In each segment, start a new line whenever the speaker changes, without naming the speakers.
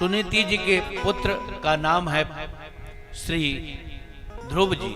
सुनीति जी के पुत्र का नाम है श्री ध्रुव जी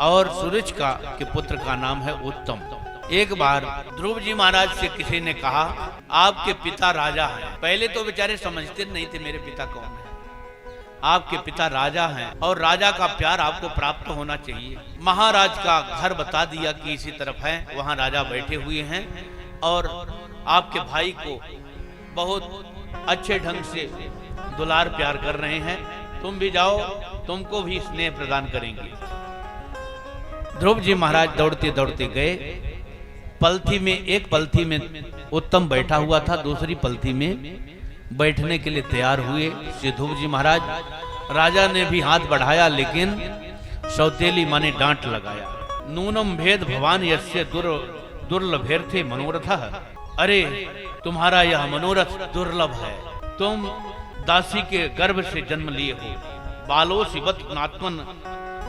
और सुरुचिका के पुत्र का नाम है उत्तम। एक बार ध्रुव जी महाराज से किसी ने कहा आपके पिता राजा हैं। पहले तो बेचारे समझते नहीं थे मेरे पिता कौन है। आपके पिता राजा हैं और राजा का प्यार आपको प्राप्त होना चाहिए। महाराज का घर बता दिया कि इसी तरफ है, वहां राजा बैठे हुए हैं और आपके भाई को बहुत अच्छे ढंग से दुलार प्यार कर रहे हैं, तुम भी जाओ, तुमको भी स्नेह प्रदान करेंगे। ध्रुव जी महाराज दौड़ते दौड़ते गए। पलथी में, एक पलथी में उत्तम बैठा हुआ था, दूसरी पलथी में बैठने के लिए तैयार हुए श्री ध्रुव जी महाराज। राजा ने भी हाथ बढ़ाया लेकिन सौतेली माने डांट लगाया। नूनम भेद भवान यस्य दुर्लभेर्थे मनोरथः। अरे तुम्हारा यह मनोरथ दुर्लभ है, तुम दासी के गर्भ से जन्म लिए हो। बालोसिवत नात्मन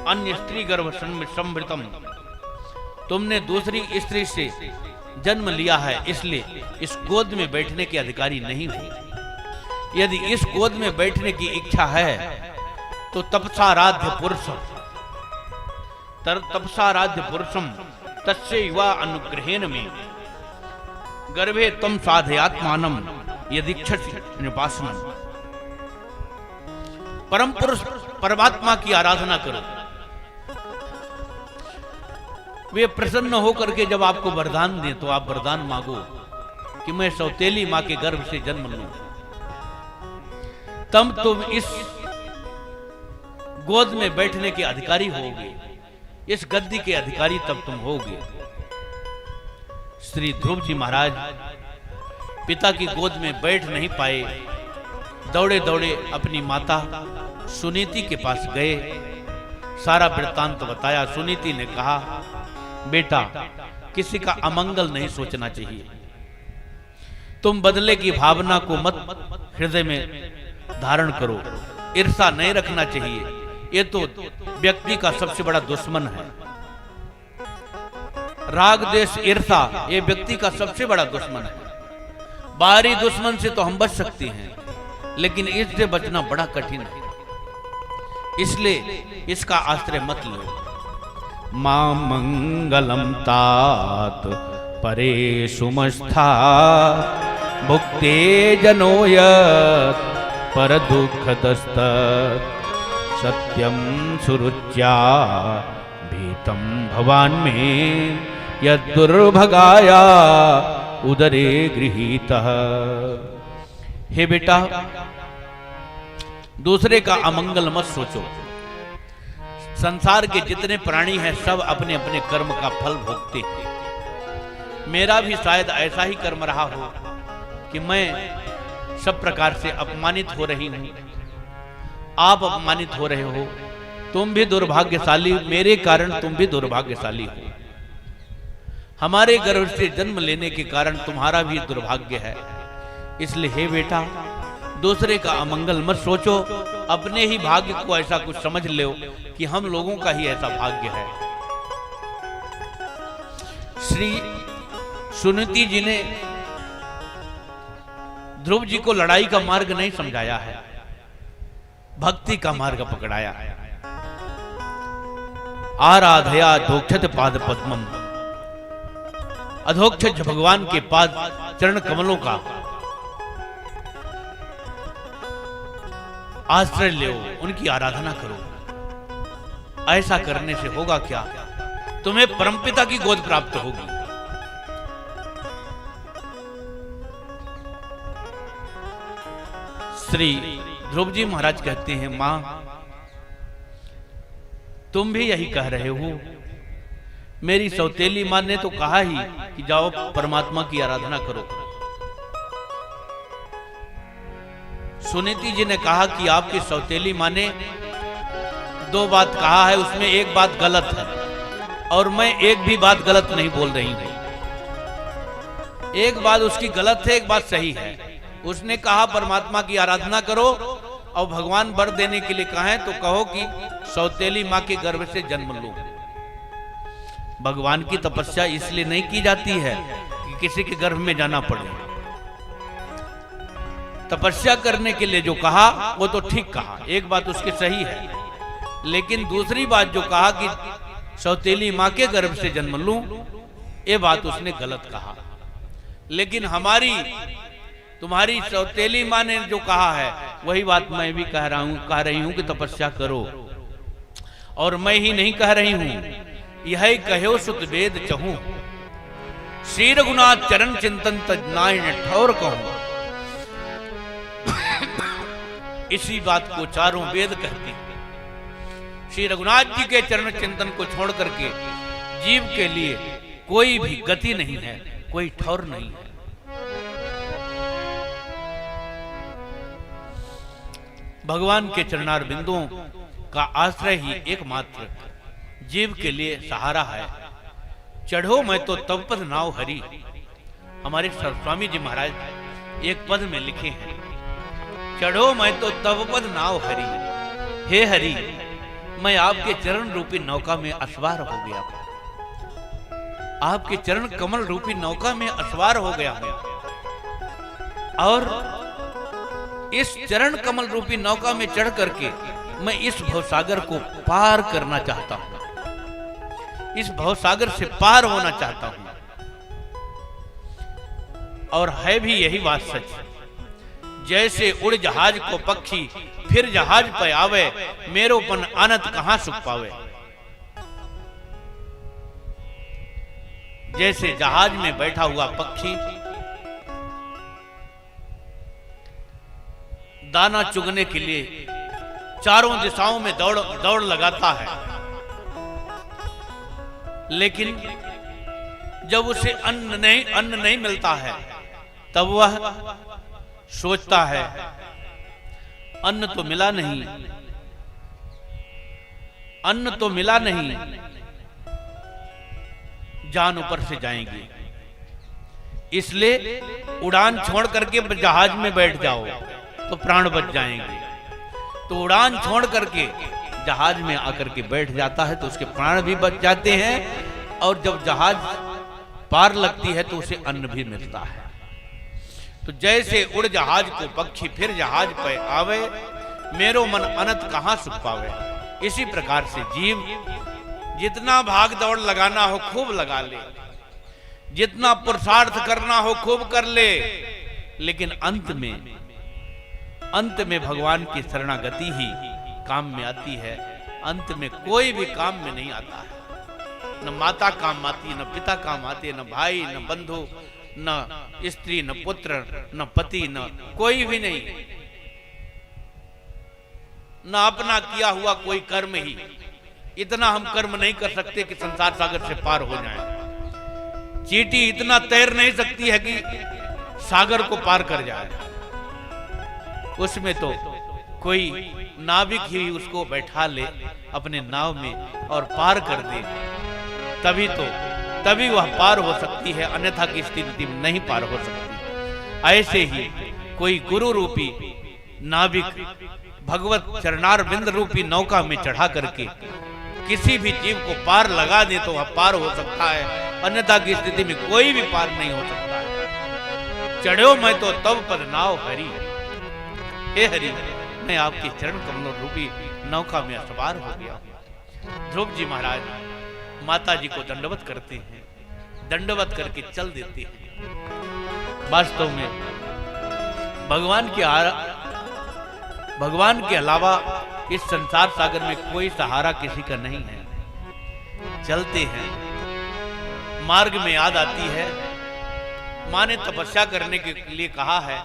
अन्य स्त्री गर्भ संभृतम। तुमने दूसरी स्त्री से जन्म लिया है, इसलिए इस गोद में बैठने के अधिकारी नहीं हो। यदि इस गोद में बैठने की इच्छा है तो तपसाराध्य पुरुषम तस्य युवा अनुग्रहेण में गर्भे तम साधयात्मानम यदीक्षसि निपासनम। परम पुरुष परमात्मा की आराधना करो। वे प्रसन्न होकर के जब आपको वरदान दें तो आप वरदान मांगो कि मैं सौतेली मां के गर्भ से जन्म लूं, तब तुम इस गोद में बैठने के अधिकारी होगे, इस गद्दी के अधिकारी तब तुम होगे। श्री ध्रुव जी महाराज पिता की गोद में बैठ नहीं पाए, दौड़े दौड़े अपनी माता सुनीति के पास गए, सारा वृत्तांत बताया। सुनीति ने कहा बेटा किसी का अमंगल नहीं सोचना चाहिए, तुम बदले की भावना को मत हृदय में धारण करो, ईर्षा नहीं रखना चाहिए, ये तो व्यक्ति का सबसे बड़ा दुश्मन है। राग देश ईर्षा ये व्यक्ति का सबसे बड़ा दुश्मन है। बाहरी दुश्मन से तो हम बच सकते हैं लेकिन इससे बचना बड़ा कठिन है, इसलिए इसका आश्रय मत लो। मां मंगलम तात परे सुमस्था भुक्ते जनोयत पर दुख दस्त सत्यम सुरुच्या भीतम भवान में यदुर्भगाया उदरे गृहीतः। हे बेटा दूसरे का अमंगल मत सोचो। संसार के जितने प्राणी हैं सब अपने अपने कर्म का फल भोगते हैं। मेरा भी शायद ऐसा ही कर्म रहा हो कि मैं सब प्रकार से अपमानित हो रही हूं, आप अपमानित हो रहे हो, तुम भी दुर्भाग्यशाली, मेरे कारण तुम भी दुर्भाग्यशाली हो। हमारे गर्भ से जन्म लेने के कारण तुम्हारा भी दुर्भाग्य है। इसलिए हे बेटा दूसरे का अमंगल मत सोचो, अपने ही भाग्य को ऐसा कुछ समझ लो कि हम लोगों का ही ऐसा भाग्य है। श्री सुनीति जी ने ध्रुव जी को लड़ाई का मार्ग नहीं समझाया है, भक्ति का मार्ग पकड़ाया है। आराधया धोक्षत पाद पद्मम, अधोक्षज भगवान के पाद चरण कमलों का आश्रय लो, उनकी आराधना करो। ऐसा करने से होगा क्या, तुम्हें परमपिता की गोद प्राप्त होगी। श्री ध्रुव जी महाराज कहते हैं मां तुम भी यही कह रहे हो। मेरी सौतेली मां ने तो कहा ही कि जाओ परमात्मा की आराधना करो। सुनीति जी ने कहा कि आपकी सौतेली मां ने दो बात कहा है, उसमें एक बात गलत है और मैं एक भी बात गलत नहीं बोल रही हूं। एक बात उसकी गलत है, एक बात सही है। उसने कहा परमात्मा की आराधना करो और भगवान वर देने के लिए कहें तो कहो कि सौतेली मां के गर्भ से जन्म लो। भगवान की तपस्या इसलिए नहीं की जाती है कि किसी के गर्भ में जाना पड़े। तपस्या करने के लिए जो कहा वो तो ठीक कहा, एक बात उसकी सही है, लेकिन दूसरी बात जो कहा कि सौतेली माँ के गर्भ से जन्म लूं, ये बात उसने गलत कहा। लेकिन तुम्हारी सौतेली माँ ने जो कहा है वही बात मैं भी कह रही हूं कि तपस्या करो। और मैं ही नहीं कह रही हूं, यह कहो सुत वेद चहूं, श्री रघुनाथ चरण चिंतन तजनाय ठौर कहूं। इसी बात को चारों वेद कहते हैं। श्री रघुनाथ जी के चरण चिंतन को छोड़ करके जीव के लिए कोई भी गति नहीं है, कोई ठौर नहीं है। भगवान के चरणार बिंदुओं का आश्रय ही एकमात्र जीव के लिए सहारा है। चढ़ो मैं तो तब पद नाव हरि, हमारे स्वामी जी महाराज एक पद में लिखे हैं, चढ़ो मैं तो तब पद नाव हरि, हे हरि मैं आपके चरण रूपी नौका में असवार हो गया हूं, आपके चरण कमल रूपी नौका में असवार हो गया हूं, और इस चरण कमल रूपी नौका में चढ़ करके मैं इस भवसागर को पार करना चाहता हूं, इस भवसागर से पार होना चाहता हूं। और है भी यही बात सच, जैसे उड़ जहाज को पक्षी फिर जहाज पे आवे, मेरोपन आनंद कहां सुख पावे। जैसे जहाज में बैठा हुआ पक्षी दाना चुगने के लिए चारों दिशाओं में दौड़ लगाता है, लेकिन जब उसे अन्न नहीं मिलता है तब वह सोचता है अन्न तो मिला नहीं, अन्न तो मिला नहीं, जान ऊपर से जाएगी, इसलिए उड़ान छोड़ करके जहाज में बैठ जाओ तो प्राण बच जाएंगे। तो उड़ान छोड़ करके जहाज में आकर के बैठ जाता है तो उसके प्राण भी बच जाते हैं, और जब जहाज पार लगती है तो उसे अन्न भी मिलता है। तो जैसे उड़ जहाज को पक्षी फिर जहाज पे आवे, मेरो मन अनंत कहां सुख पावे। इसी प्रकार से जीव जितना भाग दौड़ लगाना हो खूब लगा ले, जितना पुरुषार्थ करना हो खूब कर ले, लेकिन अंत में भगवान की शरणागति ही काम में आती है। अंत में कोई भी काम में नहीं आता है। न माता काम आती, न पिता काम आते, न भाई, न बंधु, न स्त्री, न पुत्र, न पति, न कोई भी नहीं, न अपना किया हुआ कोई कर्म ही। इतना हम कर्म नहीं कर सकते कि संसार सागर से पार हो जाए। चींटी इतना तैर नहीं सकती है कि सागर को पार कर जाए। उसमें तो कोई नाविक ही उसको बैठा ले अपने नाव में और पार कर दे, तभी वह पार हो सकती है, अन्यथा की स्थिति में नहीं पार हो सकती। ऐसे ही कोई गुरु रूपी नाविक भगवत चरणार बिंद रूपी नौका में चढ़ा करके किसी भी जीव को पार लगा दे तो वह पार हो सकता है, अन्यथा की स्थिति में कोई भी पार नहीं हो सकता है। चढ़ो मैं तो तब पद नाव हरि, हे हरि मैं आपके चरण कमलों रूपी नौका में सवार हो गया। ध्रुव जी महाराज माता जी को दंडवत करते हैं, दंडवत करके चल देते हैं। वास्तव में भगवान के अलावा इस संसार सागर में कोई सहारा किसी का नहीं है। चलते हैं, मार्ग में याद आती है माँ ने तपस्या करने के लिए कहा है,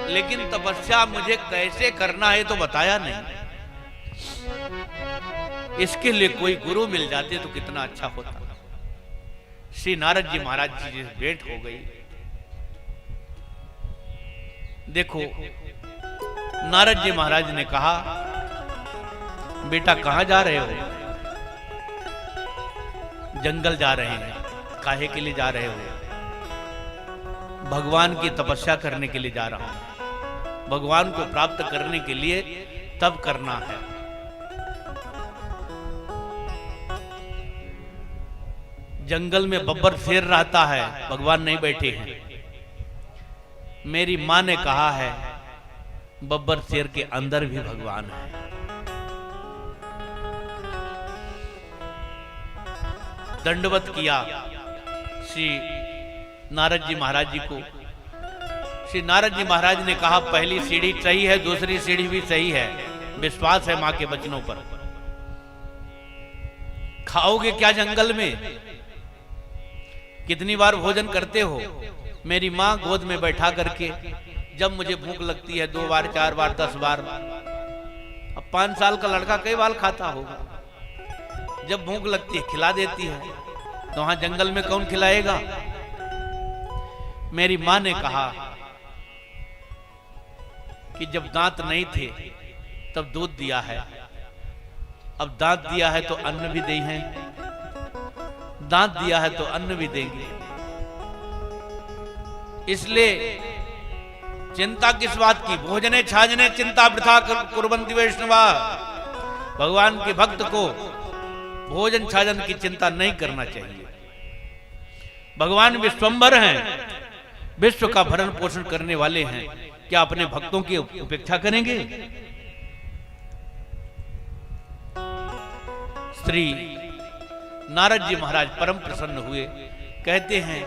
लेकिन तपस्या मुझे कैसे करना है तो बताया नहीं। इसके लिए कोई गुरु मिल जाते तो कितना अच्छा होता। श्री नारद जी महाराज जी से भेंट हो गई। देखो नारद जी महाराज ने कहा, बेटा कहां जा रहे हो? जंगल जा रहे हैं। काहे के लिए जा रहे हो? भगवान की तपस्या करने के लिए जा रहा हूं, भगवान को प्राप्त करने के लिए तब करना है। जंगल में बब्बर शेर रहता है, भगवान नहीं बैठे हैं। मेरी माँ ने कहा है बब्बर शेर के अंदर भी भगवान है। दंडवत किया श्री नारद जी महाराज जी को। श्री नारद जी महाराज ने कहा, पहली सीढ़ी सही है, दूसरी सीढ़ी भी सही है, विश्वास है मां के वचनों पर। खाओगे क्या जंगल में? कितनी बार भोजन करते हो? मेरी मां गोद में बैठा करके जब मुझे भूख लगती है 2 बार 4 बार 10 बार, अब 5 साल का लड़का कई बार खाता होगा, जब भूख लगती है खिला देती है। तो वहां जंगल में कौन खिलाएगा? मेरी मां ने कहा कि जब दांत नहीं थे तब दूध दिया है, अब दांत दिया है तो अन्न भी दे हैं, दांत दिया है तो अन्न भी देंगे। इसलिए चिंता किस बात की? भोजने छाजने चिंता वृथा कुर्वन्ति वैष्णवा। भगवान के भक्त को भोजन छाजन की चिंता नहीं करना चाहिए। भगवान विश्वंभर हैं, विश्व का भरण पोषण करने वाले हैं, क्या अपने भक्तों की उपेक्षा करेंगे? श्री नारद जी महाराज परम प्रसन्न हुए, कहते हैं,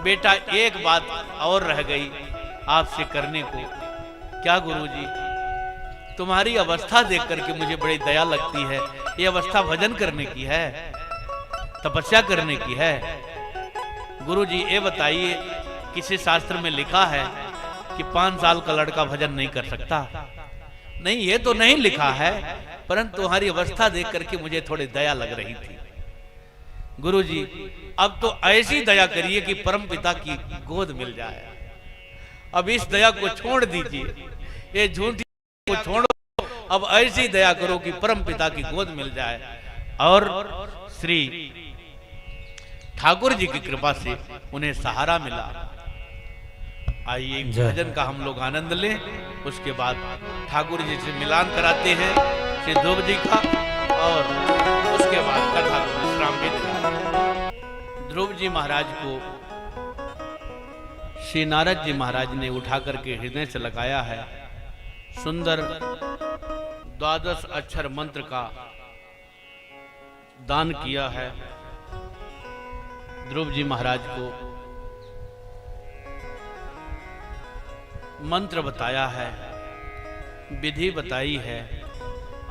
बेटा एक बात और रह गई आपसे करने को। क्या गुरुजी? तुम्हारी अवस्था देख करके मुझे बड़ी दया लगती है। ये अवस्था भजन करने की है, तपस्या करने की है। गुरुजी ये बताइए, किसी शास्त्र में लिखा है कि 5 साल का लड़का भजन नहीं कर सकता? नहीं, ये तो नहीं लिखा है, परंतु तुम्हारी अवस्था देख करके मुझे थोड़ी दया लग रही थी। गुरुजी अब तो ऐसी दया करिए कि परम पिता की गोद मिल जाए। अब इस दया को छोड़ दीजिए, ये झूठी को छोड़ो, अब ऐसी दया करो कि परम पिता की गोद मिल जाए। और श्री ठाकुर जी की कृपा से उन्हें सहारा मिला। आइए भजन का हम लोग आनंद लें, उसके बाद ठाकुर जी से मिलान कराते हैं श्री ध्रुव जी का, और उसके बाद कथा को विश्राम देते हैं। ध्रुव जी महाराज को श्री नारद जी महाराज ने उठा करके हृदय से लगाया है। सुंदर 12 अक्षर मंत्र का दान किया है। ध्रुव जी महाराज को मंत्र बताया है, विधि बताई है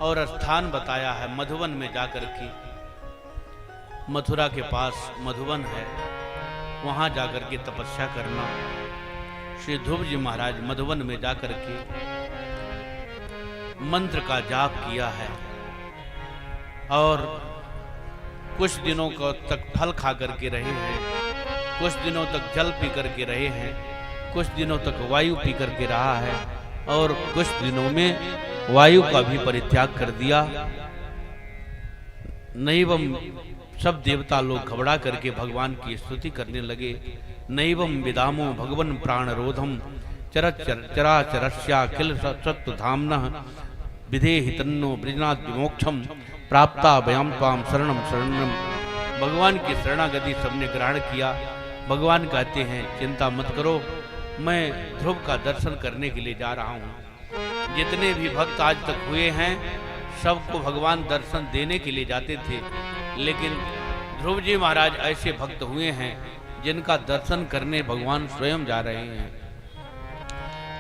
और स्थान बताया है। मधुवन में जाकर के, मथुरा के पास मधुवन है, वहां जाकर के तपस्या करना। श्री ध्रुव जी महाराज मधुवन में जाकर के मंत्र का जाप किया है और कुछ दिनों को तक फल खा करके रहे हैं, कुछ दिनों तक जल पी करके रहे हैं, कुछ दिनों तक वायु पी करके रहा है और कुछ दिनों में वायु का भी परित्याग कर दिया। नैवम सब देवता लोग घबरा करके भगवान की स्तुति करने लगे। नैवम विदामो भगवन प्राण रोधम चराचरस्याखिल सत्व धाम्नः विधेहि तन्नो बृजनाथ विमोक्षम प्राप्ता भयाम त्वाम शरणम शरणम। भगवान की शरणागति सबने ग्रहण किया। भगवान कहते हैं, चिंता मत करो, मैं ध्रुव का दर्शन करने के लिए जा रहा हूँ। जितने भी भक्त आज तक हुए हैं सबको भगवान दर्शन देने के लिए जाते थे, लेकिन ध्रुव जी महाराज ऐसे भक्त हुए हैं जिनका दर्शन करने भगवान स्वयं जा रहे हैं।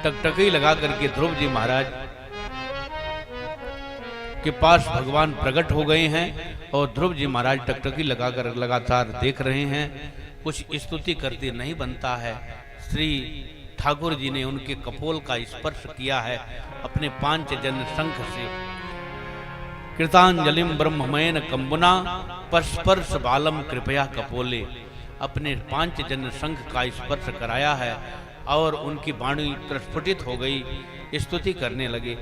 टकटकी लगा करके ध्रुव जी महाराज के पास भगवान प्रकट हो गए हैं और ध्रुव जी महाराज टकटकी लगाकर लगातार देख रहे हैं। कुछ स्तुति करते नहीं बनता है। श्री ठाकुर जी ने उनके कपोल का स्पर्श किया है अपने पांचजन्य शंख से। कृतांजलिम ब्रह्ममयन कंबुना परस्पर्श बालम कृपया कपोले। अपने पांचजन्य शंख का स्पर्श कराया है और उनकी वाणी प्रस्फुटित हो गई, स्तुति करने लगे।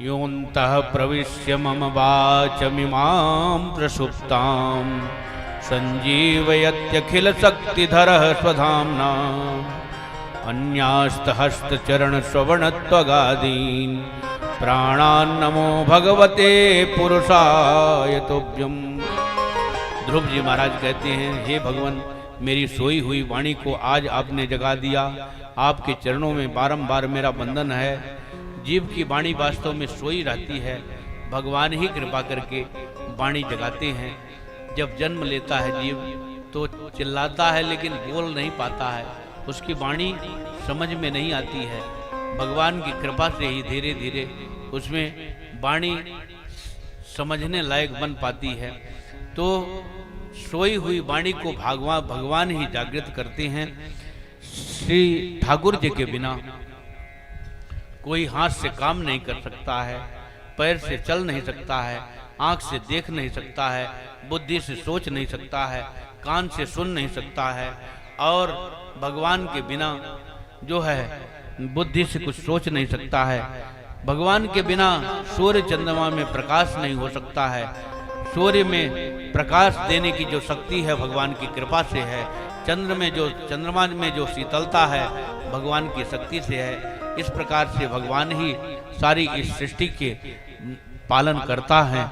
योऽन्तः प्रविश्य मम वाचमिमां प्रसुप्तां संजीवयत्यखिल शक्तिधरः स्वधाम्ना अन्यास्तहस्तचरण श्रवणत्वगादीन् प्राणान्नमो भगवते पुरुषाय तुभ्यम्। ध्रुव जी महाराज कहते हैं, हे भगवान, मेरी सोई हुई वाणी को आज आपने जगा दिया। आपके चरणों में बारंबार मेरा बंधन है। जीव की वाणी वास्तव में सोई रहती है, भगवान ही कृपा करके वाणी जगाते हैं। जब जन्म लेता है जीव तो चिल्लाता है लेकिन बोल नहीं पाता है, उसकी वाणी समझ में नहीं आती है। भगवान की कृपा से ही धीरे धीरे उसमें वाणी समझने लायक बन पाती है। तो सोई हुई वाणी को भगवान ही जागृत करते हैं। श्री ठाकुर जी के बिना कोई हाथ से काम नहीं कर सकता है, पैर से चल नहीं सकता है, आंख से देख नहीं सकता है, बुद्धि से सोच नहीं सकता है, कान से सुन नहीं सकता है। और भगवान के बिना जो है बुद्धि से कुछ सोच नहीं सकता है। भगवान के बिना सूर्य चंद्रमा में प्रकाश नहीं हो सकता है। सूर्य में प्रकाश देने की जो शक्ति है भगवान की कृपा से है। चंद्रमा में जो शीतलता है भगवान की शक्ति से है। इस प्रकार से भगवान ही सारी इस सृष्टि के पालन करता है।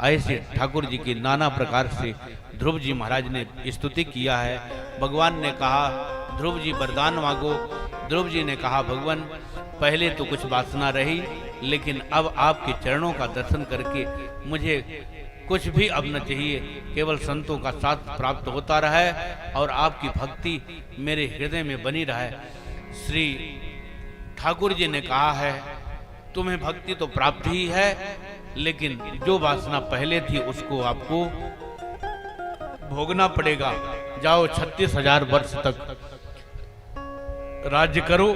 ऐसे ठाकुर जी की नाना प्रकार से ध्रुव जी महाराज ने स्तुति किया है। भगवान ने कहा ध्रुव जी वरदान मांगो। ध्रुव जी ने कहा भगवान पहले तो कुछ वासना रही, लेकिन अब आपके चरणों का दर्शन करके मुझे कुछ भी अब न चाहिए, केवल संतों का साथ प्राप्त होता रहे और आपकी भक्ति मेरे हृदय में बनी रहे। श्री ठाकुर जी ने कहा है तुम्हें भक्ति तो प्राप्त ही है, लेकिन जो वासना पहले थी उसको आपको भोगना पड़ेगा। जाओ 36,000 वर्ष तक राज्य करो,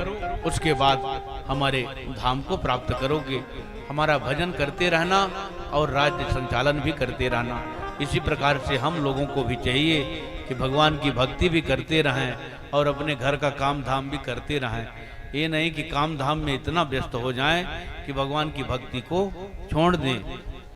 उसके बाद हमारे धाम को प्राप्त करोगे। हमारा भजन करते रहना और राज्य संचालन भी करते रहना। इसी प्रकार से हम लोगों को भी चाहिए कि भगवान की भक्ति भी करते रहें और अपने घर का काम धाम भी करते रहें। ये नहीं कि काम धाम में इतना व्यस्त हो जाएं कि भगवान की भक्ति को छोड़ दें।